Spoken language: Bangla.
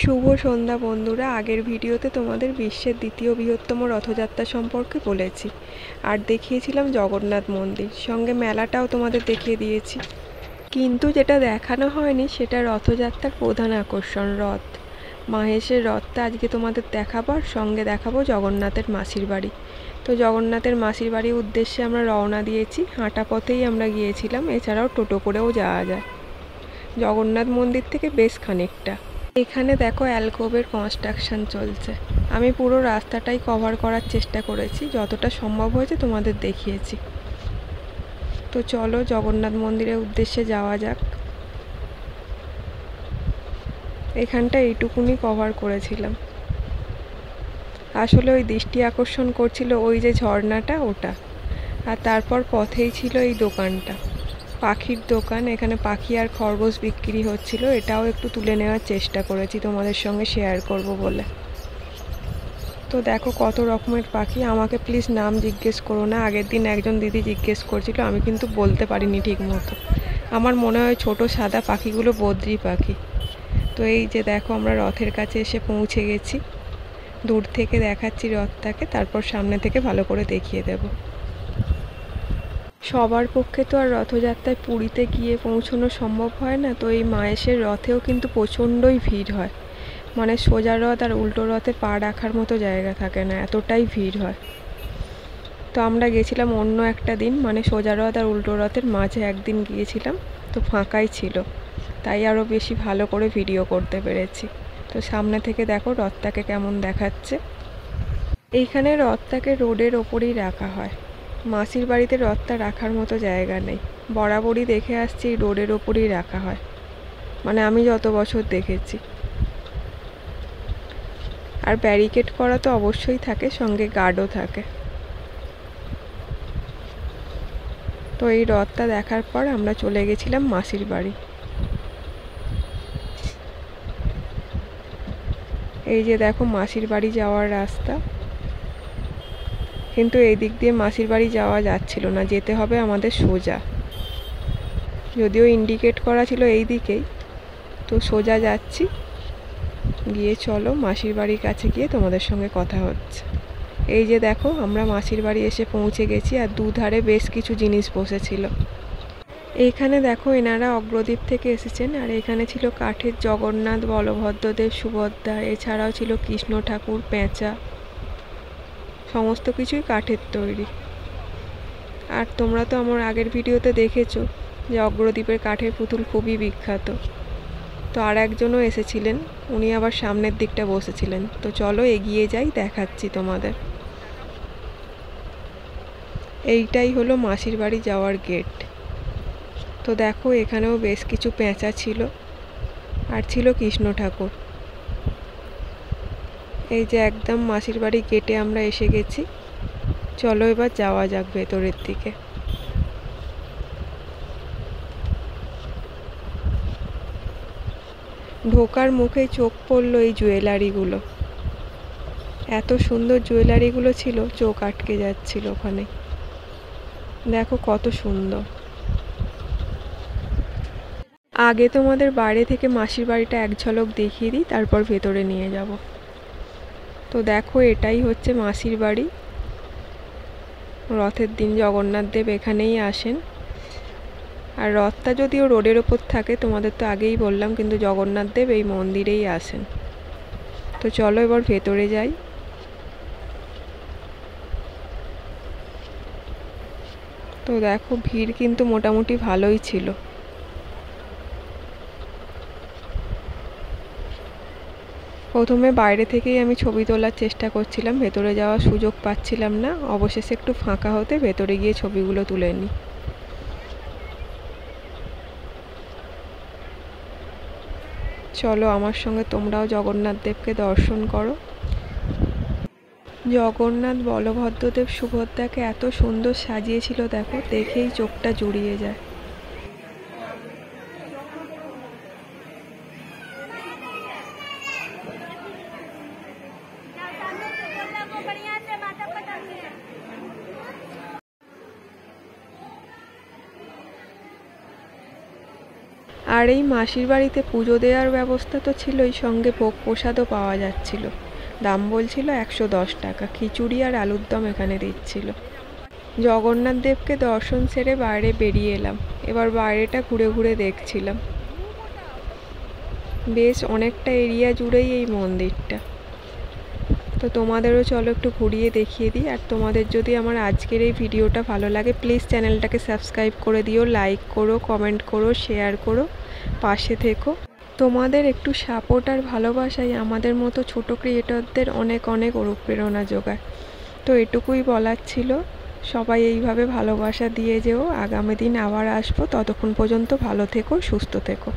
শুভ সন্ধ্যা বন্ধুরা। আগের ভিডিওতে তোমাদের বিশ্বের দ্বিতীয় বৃহত্তম রথযাত্রা সম্পর্কে বলেছি আর দেখিয়েছিলাম জগন্নাথ মন্দির, সঙ্গে মেলাটাও তোমাদের দেখিয়ে দিয়েছি। কিন্তু যেটা দেখানো হয়নি সেটা রথযাত্রার প্রধান আকর্ষণ রথ। মাহেশের রথটা আজকে তোমাদের দেখাবো, আর সঙ্গে দেখাবো জগন্নাথের মাসির বাড়ি। তো জগন্নাথের মাসির বাড়ির উদ্দেশ্যে আমরা রওনা দিয়েছি, হাঁটা পথেই আমরা গিয়েছিলাম, এছাড়াও টোটো করেও যাওয়া যায় জগন্নাথ মন্দির থেকে বেশ খানিকটা। এখানে দেখো অ্যালকোভের কনস্ট্রাকশন চলছে। আমি পুরো রাস্তাটাই কভার করার চেষ্টা করেছি, যতটা সম্ভব হয়েছে তোমাদের দেখিয়েছি। তো চলো জগন্নাথ মন্দিরের উদ্দেশ্যে যাওয়া যাক। এখানটা এইটুকুনি কভার করেছিলাম। আসলে ওই দৃষ্টি আকর্ষণ করছিল ওই যে ঝর্ণাটা, ওটা। আর তারপর পথেই ছিল এই দোকানটা, পাখির দোকান। এখানে পাখি আর খরগোশ বিক্রি হচ্ছিল, এটাও একটু তুলে নেওয়ার চেষ্টা করেছি তোমাদের সঙ্গে শেয়ার করব বলে। তো দেখো কত রকমের পাখি। আমাকে প্লিজ নাম জিজ্ঞেস করো না, আগের দিন একজন দিদি জিজ্ঞেস করছিল, আমি কিন্তু বলতে পারিনি ঠিক মতো। আমার মনে হয় ছোট সাদা পাখিগুলো বদ্রি পাখি। তো এই যে দেখো আমরা রথের কাছে এসে পৌঁছে গেছি। দূর থেকে দেখাচ্ছি রথটাকে, তারপর সামনে থেকে ভালো করে দেখিয়ে দেব। সবার পক্ষে তো আর রথযাত্রায় পুরীতে গিয়ে পৌঁছানো সম্ভব হয় না, তো এই মাহেশের রথেও কিন্তু প্রচণ্ডই ভিড় হয়। মানে সোজা রথ আর উল্টো রথে পা রাখার মতো জায়গা থাকে না, এতটাই ভিড় হয়। তো আমরা গেছিলাম অন্য একটা দিন, মানে সোজা রথ আর উল্টো রথের মাঝে একদিন গিয়েছিলাম, তো ফাঁকাই ছিল, তাই আরও বেশি ভালো করে ভিডিও করতে পেরেছি। তো সামনে থেকে দেখো রথটাকে কেমন দেখাচ্ছে। এইখানে রথটাকে রোডের ওপরেই রাখা হয়। মাসির বাড়িতে রথটা রাখার মতো জায়গা নেই, বরাবরই দেখে আসছি রোডের ওপরেই রাখা হয়, মানে আমি যত বছর দেখেছি। আর ব্যারিকেড করা তো অবশ্যই থাকে, সঙ্গে গার্ডও থাকে। তো এই রথটা দেখার পর আমরা চলে গেছিলাম মাসির বাড়ি। এই যে দেখো মাসির বাড়ি যাওয়ার রাস্তা, কিন্তু এই দিক দিয়ে মাসির বাড়ি যাওয়া যাচ্ছিল না, যেতে হবে আমাদের সোজা। যদিও ইন্ডিকেট করা ছিল এই দিকেই, তো সোজা যাচ্ছি। গিয়ে চলো মাসির বাড়ির কাছে গিয়ে তোমাদের সঙ্গে কথা হচ্ছে। এই যে দেখো আমরা মাসির বাড়ি এসে পৌঁছে গেছি, আর দুধারে বেশ কিছু জিনিস বসেছিল। এইখানে দেখো এনারা অগ্রদ্বীপ থেকে এসেছেন, আর এখানে ছিল কাঠের জগন্নাথ, বলভদ্রদেব, সুভদ্রা, এছাড়াও ছিল কৃষ্ণ ঠাকুর, পেঁচা, সমস্ত কিছুই কাঠের তৈরি। আর তোমরা তো আমার আগের ভিডিওতে দেখেছো যে অগ্রদ্বীপের কাঠের পুতুল খুবই বিখ্যাত। তো আর একজনও এসেছিলেন, উনি আবার সামনের দিকটা বসেছিলেন। তো চলো এগিয়ে যাই, দেখাচ্ছি তোমাদের। এইটাই হলো মাসির বাড়ি যাওয়ার গেট। তো দেখো এখানেও বেশ কিছু পেঁচা ছিল, আর ছিল কৃষ্ণ ঠাকুর। এই যে একদম মাসির বাড়ি গেটে আমরা এসে গেছি। চলো এবার যাওয়া যাক ভেতরের দিকে। ঢোকার মুখেই চোখ পড়লো এই জুয়েলারিগুলো। এত সুন্দর জুয়েলারিগুলো ছিল, চোখ আটকে যাচ্ছিল ওখানে। দেখো কত সুন্দর। আগে তোমাদের বাইরে থেকে মাসির বাড়িটা এক ঝলক দেখিয়ে দিই, তারপর ভেতরে নিয়ে যাব। তো দেখো এটাই হচ্ছে মাসির বাড়ি। রথের দিন জগন্নাথ দেব এখানেই আসেন। আর রথটা যদিও রোডের ওপর থাকে, তোমাদের তো আগেই বললাম, কিন্তু জগন্নাথ দেব এই মন্দিরেই আসেন। তো চলো এবার ভেতরে যাই। তো দেখো ভিড় কিন্তু মোটামুটি ভালোই ছিল। প্রথমে বাইরে থেকেই আমি ছবি তোলার চেষ্টা করছিলাম, ভেতরে যাওয়ার সুযোগ পাচ্ছিলাম না। অবশেষে একটু ফাঁকা হতে ভেতরে গিয়ে ছবিগুলো তুলে নিই। চলো আমার সঙ্গে তোমরাও জগন্নাথ দেবকে দর্শন করো। জগন্নাথ, বলভদ্রদেব, সুভদ্রাকে এত সুন্দর সাজিয়েছিল, দেখো দেখেই চোখটা জুড়িয়ে যায়। আর এই মাসির বাড়িতে পুজো দেওয়ার ব্যবস্থা তো ছিলই, সঙ্গে ভোগ প্রসাদও পাওয়া যাচ্ছিল। দাম বলছিল 110 টাকা। খিচুড়ি আর আলুর দম এখানে দিচ্ছিল। জগন্নাথ দেবকে দর্শন সেরে বাইরে বেরিয়ে এলাম। এবার বাইরেটা ঘুরে ঘুরে দেখছিলাম। বেশ অনেকটা এরিয়া জুড়েই এই মন্দিরটা। তো তোমাদেরও চলো একটু ঘুরিয়ে দেখিয়ে দিই। আর তোমাদের যদি আমার আজকের এই ভিডিওটা ভালো লাগে, প্লিজ চ্যানেলটাকে সাবস্ক্রাইব করে দিও, লাইক করো, কমেন্ট করো, শেয়ার করো, পাশে থেকো। তোমাদের একটু সাপোর্ট আর ভালোবাসাই আমাদের মতো ছোট ক্রিয়েটরদের অনেক অনেক অনুপ্রেরণা যোগায়। তো এটুকুই বলার ছিল। সবাই এইভাবে ভালোবাসা দিয়ে যেও। আগামী দিন আবার আসবো, ততক্ষণ পর্যন্ত ভালো থেকো, সুস্থ থেকো।